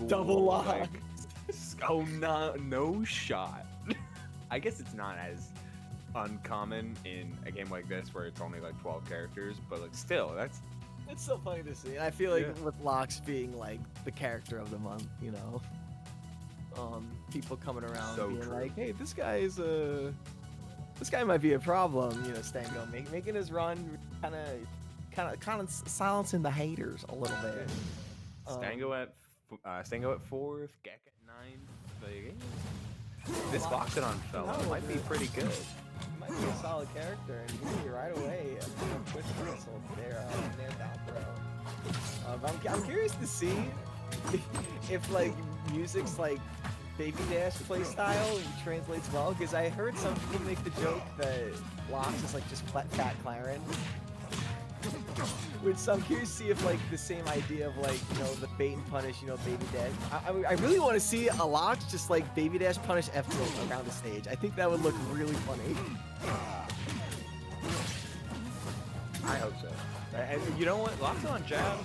school. Double lock. Like, oh, no shot. I guess it's not as uncommon in a game like this where it's only like 12 characters, but like still, It's so funny to see. I feel like with Lox being like the character of the month, you know, people coming around So being true. like, "Hey, this guy might be a problem," you know, Stango making his run, kind of silencing the haters a little bit. Stango at 4th, Gek at 9th. Like, this Loxodont fella might be pretty good. Might be a solid character, and he right away push whistle there down throw. I'm curious to see if like Musiq's like Baby Dash play style translates well, because I heard some people make the joke that Lox is like just fat Claren. Which, so I'm curious to see if like the same idea of like, you know, the bait and punish, you know, Baby Dash. I really want to see a Lox just like Baby Dash punish F tilt around the stage. I think that would look really funny. I hope so. And you know what? Loxodont jab,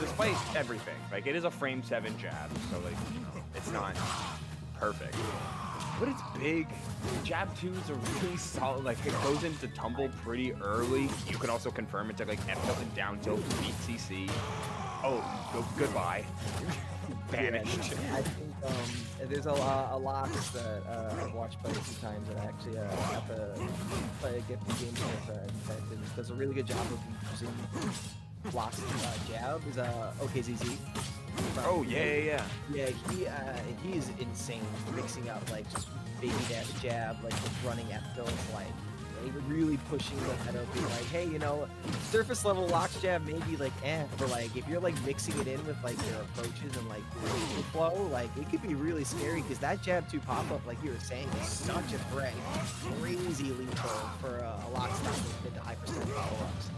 despite everything, like it is a frame 7 jab, so like, you know, it's not perfect. But it's big. Jab 2s are really solid. Like, it goes into tumble pretty early. You can also confirm it to like F tilt and down tilt to beat CC. Oh, goodbye. Vanished. Yeah, I think there's a lot that I've watched play a few times that I actually got to get the game with. Does a really good job of using Lox jab. Is OKZZ. Oh yeah. Yeah, he is insane mixing up like just Baby Dash jab, like just running F tilts, like really pushing the meta, being like, hey, you know, surface level Lox jab maybe like but like if you're like mixing it in with like your approaches and like your flow, like it could be really scary, because that jab 2 pop up, like you were saying, is such a threat, crazy lethal for a Lox style mid to high percent follow ups.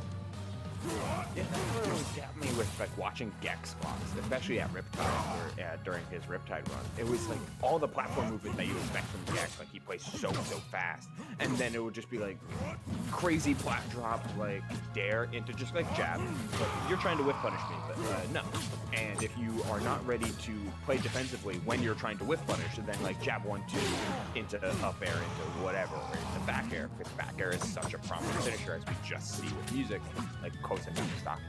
Yeah, that's what always got me with like watching Gex Lox, especially at Riptide or during his Riptide run. It was like all the platform movement that you expect from Gex, like he plays so fast, and then it would just be like crazy plat drop, like dare into just like jab. But you're trying to whiff punish me, but no. And if you are not ready to play defensively when you're trying to whiff punish, then like jab 1-2 into up air into whatever, or into back air, because back air is such a prominent finisher, as we just see with Musiq, like close enough to stop it.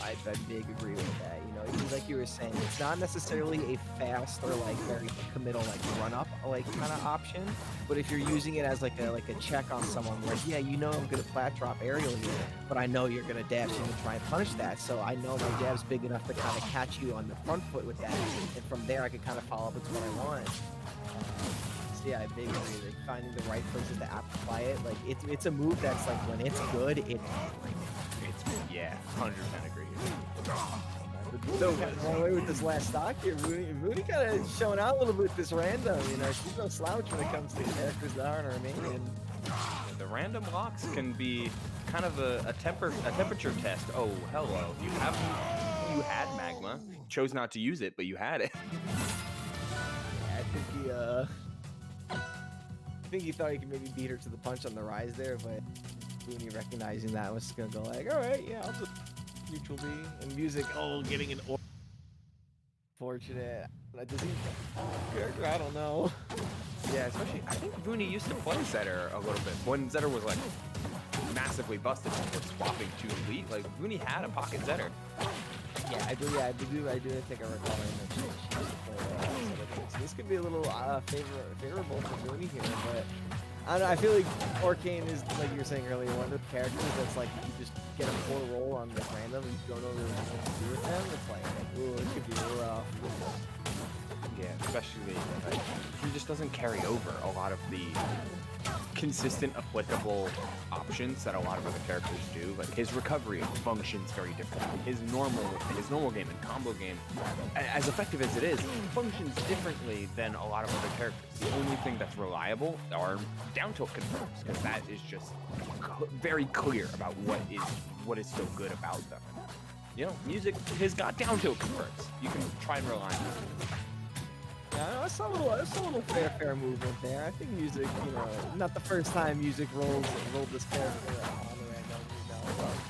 I big agree with that. You know, like you were saying, it's not necessarily a fast or like very committal like run up like kind of option, but if you're using it as like a check on someone, like, yeah, you know, I'm gonna flat drop aerial here, but I know you're gonna dash in and try and punish that, so I know my jab's big enough to kind of catch you on the front foot with that, and from there I can kind of follow up with what I want. So yeah, I big agree. Like finding the right places to apply it, like it's a move that's like when it's good, it's great. Yeah, 100% agree. So run away with this last stock here. Vooni kind of showing out a little bit with this random. You know, she's no slouch when it comes to characters that aren't Armenian. The random Lox can be kind of a temperature test. Oh, hello. You had magma. Chose not to use it, but you had it. Yeah, I think he thought he could maybe beat her to the punch on the rise there, but Vooni recognizing that was gonna go like, all right, yeah, I'll just neutral B. And Musiq, getting an fortunate. Does he character? I don't know. Yeah, especially I think Vooni used to play Zetter a little bit when Zetter was like massively busted before swapping to Elite. Like Vooni had a pocket Zetter. Yeah, I do think I recall him that she used to play Zetter. So this could be a little favorable for Vooni here, but I don't know, I feel like Arcane is, like you were saying earlier, one of the characters that's like, you just get a poor roll on the random and you don't know really what to do with them. It's like, ooh, it could be rough. Yeah, especially like he just doesn't carry over a lot of the consistent applicable options that a lot of other characters do. Like his recovery functions very differently. His normal game and combo game, as effective as it is, functions differently than a lot of other characters. The only thing that's reliable are down tilt confirms, because that is just very clear about what is so good about them. You know, Musiq has got down tilt confirms. You can try and rely on it. Yeah, I saw a little fair movement there. I think Musiq, you know, not the first time Musiq rolled this character on the random, you know,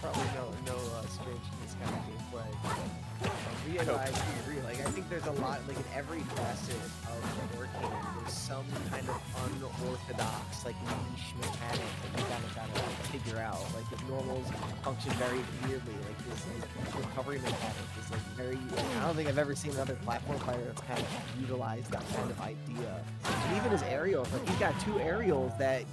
probably no strange in this kind of gameplay. But yeah, no, I agree. Like I think there's a lot, like in every facet of Arcane, there's some kind of unorthodox, like niche mechanic that you gotta like figure out. Like the normals function very weirdly. Like this like, recovery mechanic is like very. I don't think I've ever seen another platform fighter that's kind of utilized that kind of idea. And even his aerials, like he's got 2 aerials that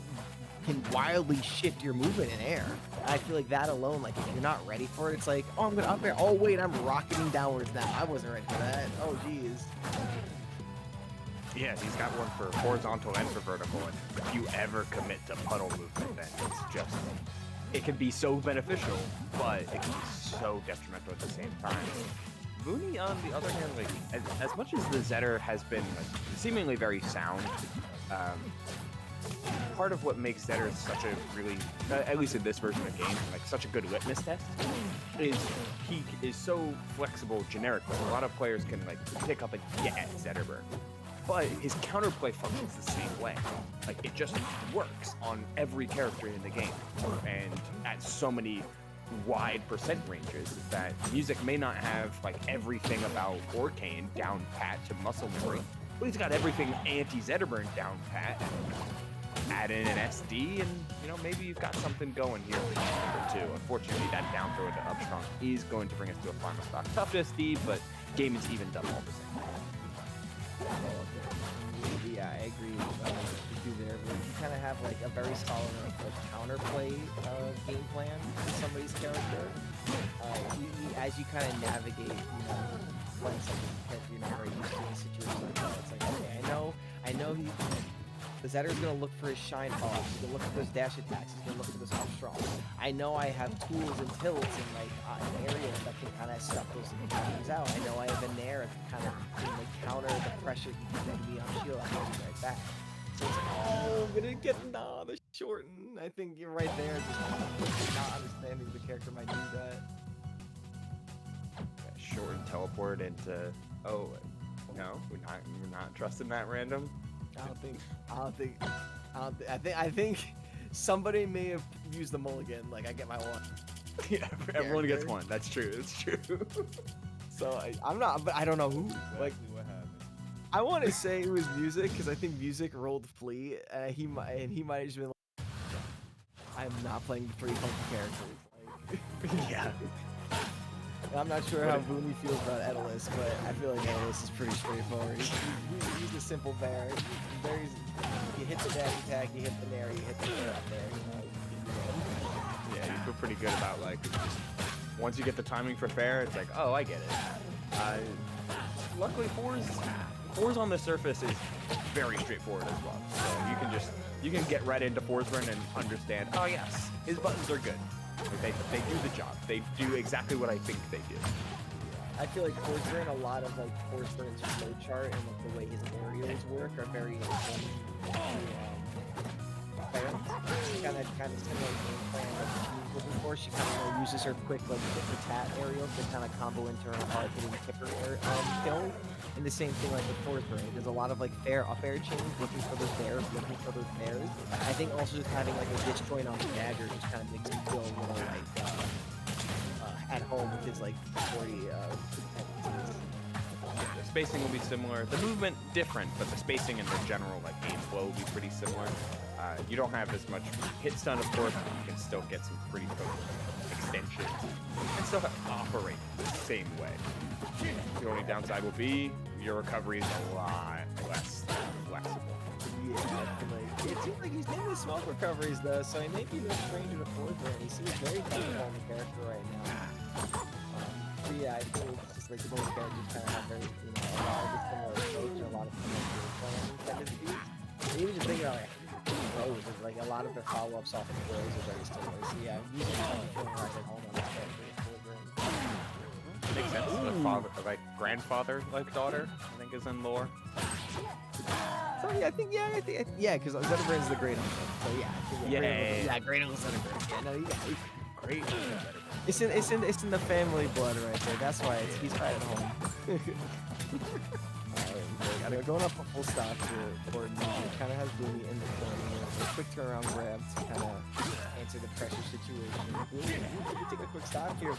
can wildly shift your movement in air. I feel like that alone, like if you're not ready for it, it's like, oh, I'm gonna up air. Oh wait, I'm rocketing downwards now. I wasn't ready for that. Oh geez. Yeah, he's got one for horizontal and for vertical. And if you ever commit to puddle movement, then it's just, it can be so beneficial, but it can be so detrimental at the same time. Vooni, on the other hand, like as much as the Zetter has been like, seemingly very sound, part of what makes Zetter such a really, at least in this version of the game, like such a good litmus test, is he is so flexible generically. A lot of players can like pick up and get at Zetterberg, but his counterplay functions the same way. Like it just works on every character in the game, and at so many wide percent ranges that Musiq may not have like everything about Arcane down pat to muscle memory, but he's got everything anti-Zetterburn down pat. Add in an SD, and you know maybe you've got something going here for number 2. Unfortunately, that down throw into up strong is going to bring us to a final stock. Tough SD, but game is evened up all the same. Yeah, I agree with you there. Where you kind of have like a very solid like counterplay game plan to somebody's character. As you kind of navigate, you know, playing something that you're not very used to in a situation like that, it's like, okay, I know the Zetter's gonna look for his shine falls. He's gonna look for those dash attacks. He's gonna look for those up strong. I know I have tools and tilts and like areas that can kind of stuff those things out. I know I have a nair that can kind of like counter the pressure he can be on shield. I can be right back. So it's like, oh, I'm gonna get the shorten. I think you're right there, just not understanding the character might do that. Shorten teleport into. Oh no, we're not trusting that random. I think somebody may have used the mulligan. Like I get my one. Yeah, everyone gets one. That's true. It's true. So I'm not, but I don't know who. Like what happened? I want to say it was Musiq because I think Musiq rolled flea. He might have just been like, I'm not playing 3 funky characters. Like, Yeah. I'm not sure how Vooni feels about Edelus, but I feel like Edelus is pretty straightforward. He's a simple bear. You hit the dash attack, you hit the nair, you hit the nair up there. Yeah, you feel pretty good about like once you get the timing for fair, it's like, oh, I get it. Luckily, fours on the surface is very straightforward as well. So you can get right into fours run and understand. Oh yes, his buttons are good. Like, they do the job. They do exactly what I think they do. I feel like Forster and a lot of like Forster's flow chart and like the way his aerials work are very kind of similar game plan that she's looking for. She kind of uses her quick like tat aerials to kind of combo into her hard hitting tipper kill. And the same thing like with Forster, right? There's a lot of like fair up air chains, looking for those bears, looking for those bears. I think also just having like a disjoint on the dagger just kind of makes him feel a little like at home with his like 40 The spacing will be similar. The movement different, but the spacing and the general like game flow will be pretty similar. You don't have as much hit stun, of course, but you can still get some pretty potent extensions and still operate the same way. The only downside will be your recovery is a lot less flexible. Yeah, like, it seems like he's doing smoke recoveries though, so he may be no stranger to Forster. He seems very comfortable on the character right now. But yeah, I think it's just like both characters kind of have very, you know, a lot of similar approach and a lot of similar game plans that is used. And even just thinking about like, like a lot of their follow-ups off of the throws are very similar. So yeah, Musiq might be feeling right at home on this character. Makes sense. The father, like grandfather, like daughter, I think is in lore. So yeah, I think because Zetterburn is the great uncle. So yeah, I think, great uncle Zetterburn. Yeah, no, Great. It's in the family blood right there. That's why he's right at home. Going up a full stop for Musiq kind of has Vooni in the corner. A quick turnaround grab to kind of answer the pressure situation. Vooni, you take a quick stop here.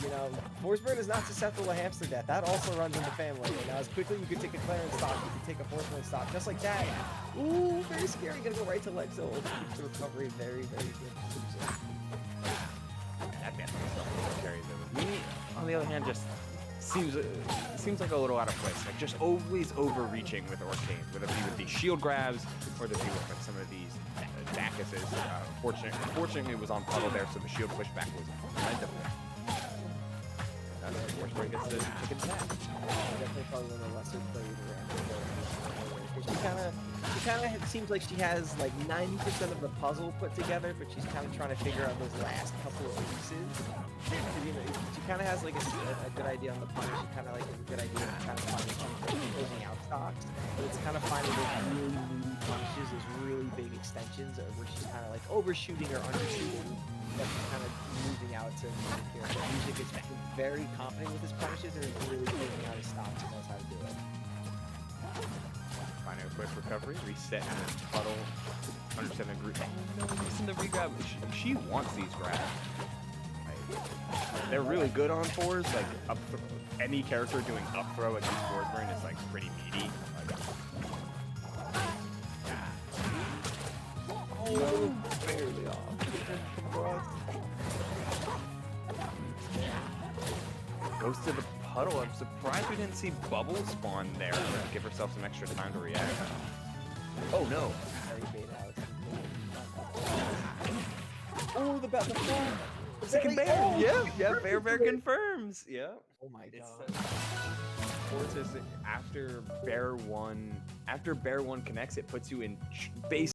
You know, Force Burn is not susceptible to hamster death. That also runs in the family. Now, as quickly you can take a clearance stop, you can take a Force Burn stop, just like that. Ooh, very scary. Gonna go right to Loxodont. The recovery, very, very good. That definitely carries over. Me, on the other hand, just seems like a little out of place. Like just always overreaching with Orcane, whether it be with these shield grabs or the be with like some of these Dacuses. Fortunately, it was on puddle there, so the shield pushback was plentiful. That's where he gets the chicken attack. Definitely probably one of the lesser played around. She kind of seems like she has like 90% of the puzzle put together, but she's kind of trying to figure out those last couple of pieces. You know, she kind of has like a good idea on the punish. She kind of like a good idea of kind of finding some closing out stocks, but it's kind of finding those really meaty punishes, those really big extensions where she's kind of like overshooting or undershooting. That's kind of moving out to Musiq here. But Musiq is very confident with his punishes and is really closing out his stops and knows how to do it. Finding a quick recovery, reset in the puddle, 100% group. Oh no, missing the regrab. She wants these grabs. Like, they're really good on fours. Like any character doing up throw against Force Burn is like pretty meaty. Like, oh, barely off. Goes to the puddle. I'm surprised we didn't see Bubble spawn there to give herself some extra time to react. Oh no. Oh, the bat. The second bear. Yeah, bear confirms. Yeah. Oh my god. After bear one connects, it puts you in base